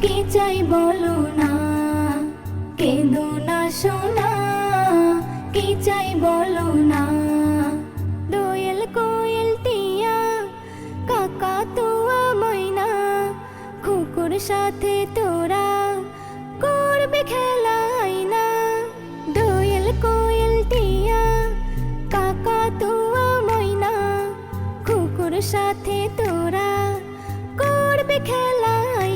কি চাই বলো না, কেঁদো না সোনা, কি চাই বলো না। দোয়েল কোয়েল টিয়া কাকাতুয়া ময়না, কুকুর সাথে তোরা করবে খেলা আয়না। দোয়েল কোয়েল টিয়া কাকাতুয়া ময়না, কুকুর সাথে তোরা করবে খেলা আয়না।